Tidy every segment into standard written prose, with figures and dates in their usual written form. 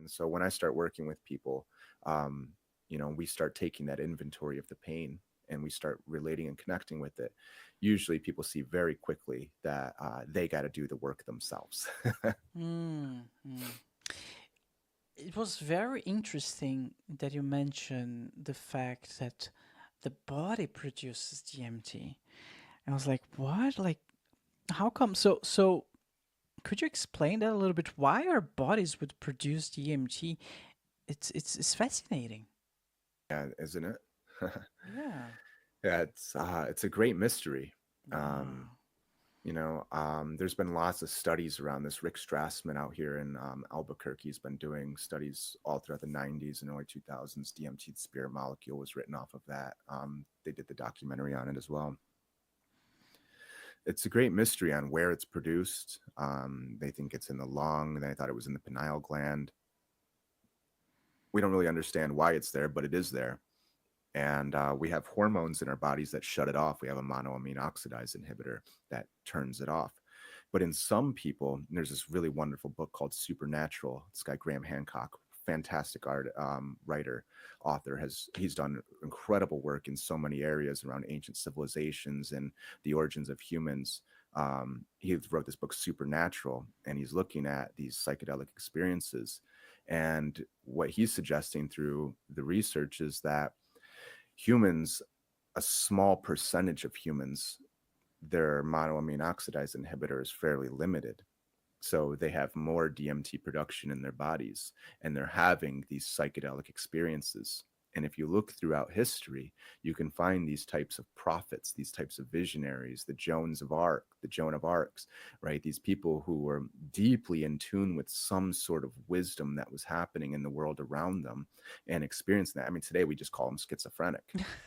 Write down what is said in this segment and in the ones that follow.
And so when I start working with people, um, we start taking that inventory of the pain and we start relating and connecting with it. Usually people see very quickly that they got to do the work themselves. Mm, mm. It was very interesting that you mentioned the fact that the body produces DMT. I was like, what? Like, how come? So could you explain that a little bit? Why our bodies would produce DMT? It's fascinating. Yeah, isn't it? Yeah. Yeah, it's a great mystery. Um, Wow. there's been lots of studies around this. Rick Strassman out here in Albuquerque has been doing studies all throughout the 90s and early 2000s. DMT, the spirit molecule, was written off of that. They did the documentary on it as well. It's a great mystery on where it's produced. They think it's in the lung. They thought it was in the pineal gland. We don't really understand why it's there, but it is there. And we have hormones in our bodies that shut it off. We have a monoamine oxidase inhibitor that turns it off. But in some people, there's this really wonderful book called Supernatural. This guy Graham Hancock, fantastic art writer, author, he's done incredible work in so many areas around ancient civilizations and the origins of humans. He wrote this book Supernatural, and he's looking at these psychedelic experiences. And what he's suggesting through the research is that humans, a small percentage of humans, their monoamine oxidase inhibitor is fairly limited. So they have more DMT production in their bodies and they're having these psychedelic experiences. And if you look throughout history, you can find these types of prophets, these types of visionaries, the Joan of Arcs, right? These people who were deeply in tune with some sort of wisdom that was happening in the world around them and experiencing that. I mean, today we just call them schizophrenic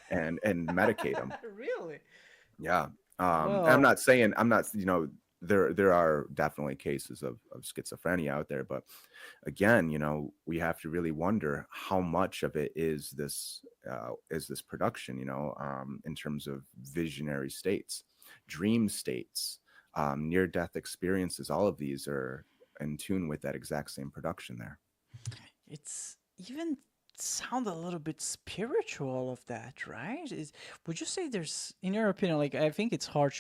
and medicate them. Really? Yeah. I'm Whoa. not saying I'm not, there are definitely cases of schizophrenia out there, but again, we have to really wonder how much of it is this production, in terms of visionary states, dream states, near death experiences. All of these are in tune with that exact same production there. It's even sound a little bit spiritual of that, right? Would you say there's, in your opinion, like I think it's hard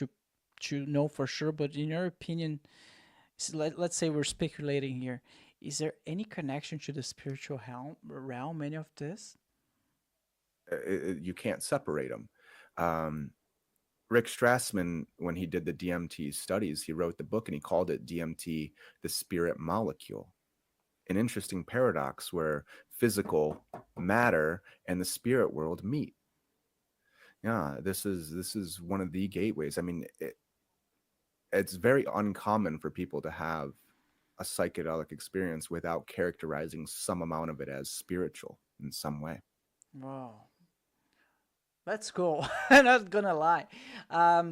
to know for sure, but in your opinion, let's say we're speculating here, is there any connection to the spiritual realm, any of this? You can't separate them. Um, Rick Strassman, when he did the DMT studies, he wrote the book and he called it DMT, the spirit molecule. An interesting paradox where physical matter and the spirit world meet. Yeah, this is one of the gateways. I mean, it's very uncommon for people to have a psychedelic experience without characterizing some amount of it as spiritual in some way. Wow. That's cool. I'm not gonna lie. I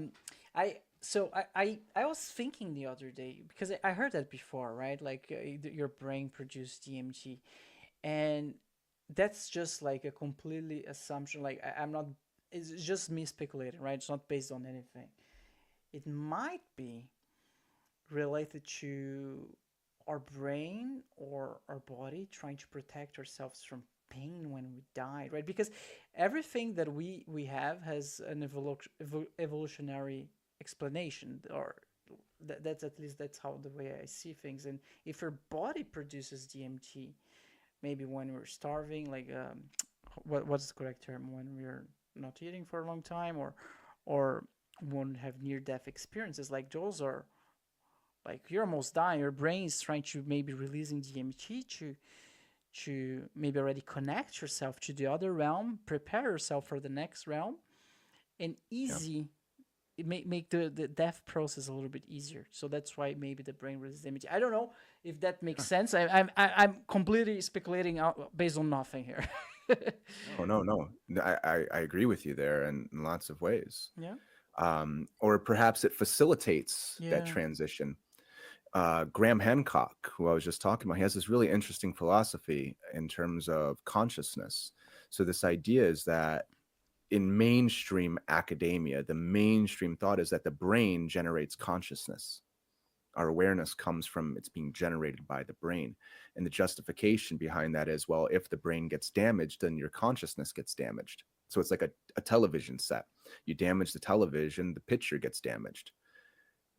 was thinking the other day because I heard that before, right? Like your brain produced DMT, and that's just like a completely assumption. Like I'm not. It's just me speculating, right? It's not based on anything. It might be related to our brain or our body trying to protect ourselves from pain when we die, right? Because everything that we have has an evolutionary explanation, or that's at least that's how the way I see things. And if your body produces DMT, maybe when we're starving, like what's the correct term, when we're not eating for a long time, or when we have near death experiences, like those are like you're almost dying, your brain is trying to maybe releasing DMT to maybe already connect yourself to the other realm, prepare yourself for the next realm, and Yeah. easy it make the death process a little bit easier. So that's why maybe the brain releases DMT. I don't know if that makes Yeah. sense. I'm completely speculating out based on nothing here. No, no, no. I agree with you there in lots of ways. Yeah. Or perhaps it facilitates that Yeah. transition. Graham Hancock, who I was just talking about, he has this really interesting philosophy in terms of consciousness. So, this idea is that in mainstream academia, the mainstream thought is that the brain generates consciousness. Our awareness comes from it's being generated by the brain. And the justification behind that is, well, if the brain gets damaged, then your consciousness gets damaged. So it's like a television set. You damage the television, the picture gets damaged.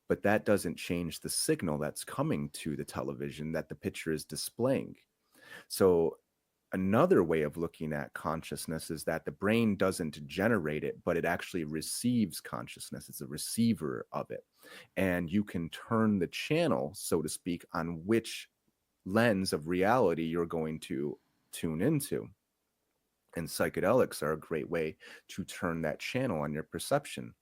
But that doesn't change the signal that's coming to the television that the picture is displaying. So another way of looking at consciousness is that the brain doesn't generate it, but it actually receives consciousness. It's a receiver of it. And you can turn the channel, so to speak, on which lens of reality you're going to tune into. And psychedelics are a great way to turn that channel on your perception.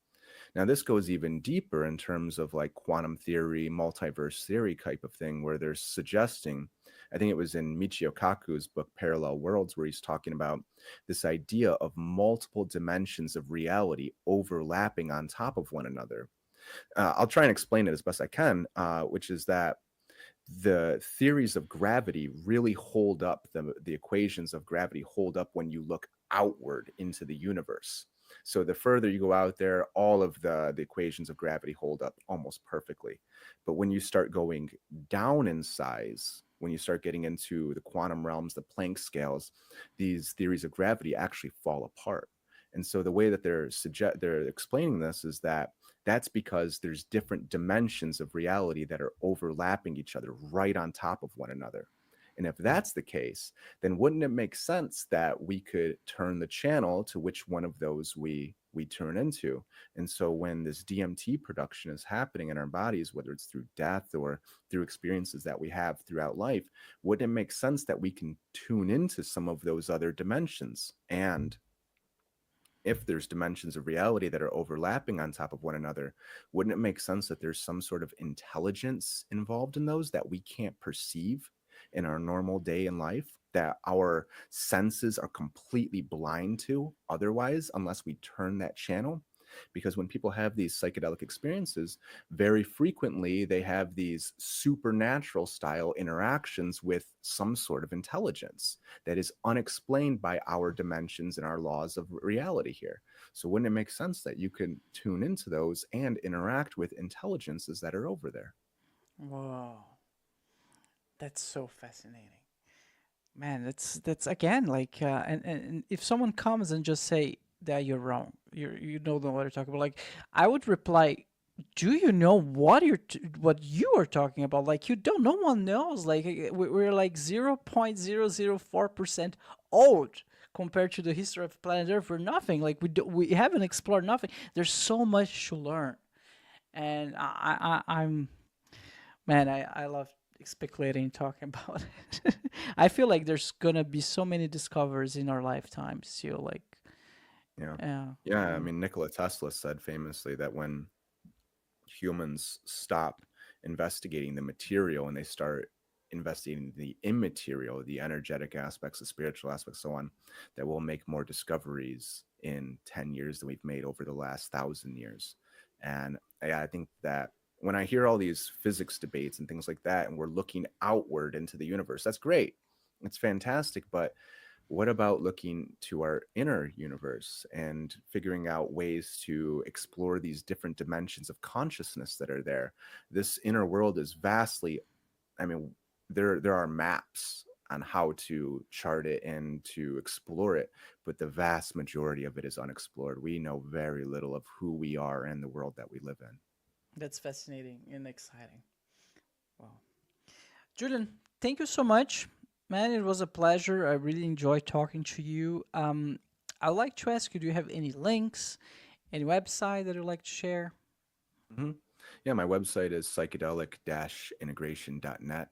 Now, this goes even deeper in terms of like quantum theory, multiverse theory type of thing, where they're suggesting, I think it was in Michio Kaku's book, Parallel Worlds, where he's talking about this idea of multiple dimensions of reality overlapping on top of one another. I'll try and explain it as best I can, which is that the theories of gravity really hold up, the equations of gravity hold up when you look outward into the universe. So the further you go out there, all of the equations of gravity hold up almost perfectly. But when you start going down in size, when you start getting into the quantum realms, the Planck scales, these theories of gravity actually fall apart. And so the way that they're explaining this is that that's because there's different dimensions of reality that are overlapping each other right on top of one another. And if that's the case, then wouldn't it make sense that we could turn the channel to which one of those we turn into? And so when this DMT production is happening in our bodies, whether it's through death or through experiences that we have throughout life, wouldn't it make sense that we can tune into some of those other dimensions? And if there's dimensions of reality that are overlapping on top of one another, wouldn't it make sense that there's some sort of intelligence involved in those that we can't perceive in our normal day in life, that our senses are completely blind to otherwise, unless we turn that channel? Because when people have these psychedelic experiences, very frequently they have these supernatural style interactions with some sort of intelligence that is unexplained by our dimensions and our laws of reality here. So wouldn't it make sense that you can tune into those and interact with intelligences that are over there? Whoa, that's so fascinating. Man, that's again like and if someone comes and just say that you're wrong, you don't know what you're talking about. Like I would reply, do you know what what you are talking about? Like you don't. No one knows. Like we're like 0.004% old compared to the history of planet Earth. We're nothing. Like we haven't explored nothing. There's so much to learn, and I'm man, I love speculating, talking about it. I feel like there's gonna be so many discoveries in our lifetime still. Like, Yeah. yeah, Yeah. I yeah, mean, Nikola Tesla said famously that when humans stop investigating the material and they start investigating the immaterial, the energetic aspects, the spiritual aspects, so on, that we'll make more discoveries in 10 years than we've made over the last 1,000 years. And I think that when I hear all these physics debates and things like that, and we're looking outward into the universe, that's great. It's fantastic. But what about looking to our inner universe and figuring out ways to explore these different dimensions of consciousness that are there? This inner world is vastly, I mean, there are maps on how to chart it and to explore it, but the vast majority of it is unexplored. We know very little of who we are and the world that we live in. that's fascinating and exciting. Wow, Julian, thank you so much, man. It was a pleasure. I really enjoyed talking to you. I'd like to ask you, do you have any links, any website that you'd like to share? hmm Yeah, my website is psychedelic-integration.net.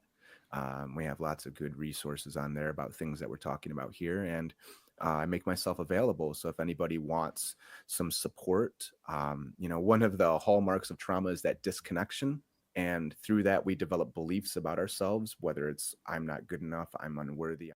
We have lots of good resources on there about things that we're talking about here, and I make myself available. So if anybody wants some support, one of the hallmarks of trauma is that disconnection. And through that, we develop beliefs about ourselves, whether it's I'm not good enough, I'm unworthy,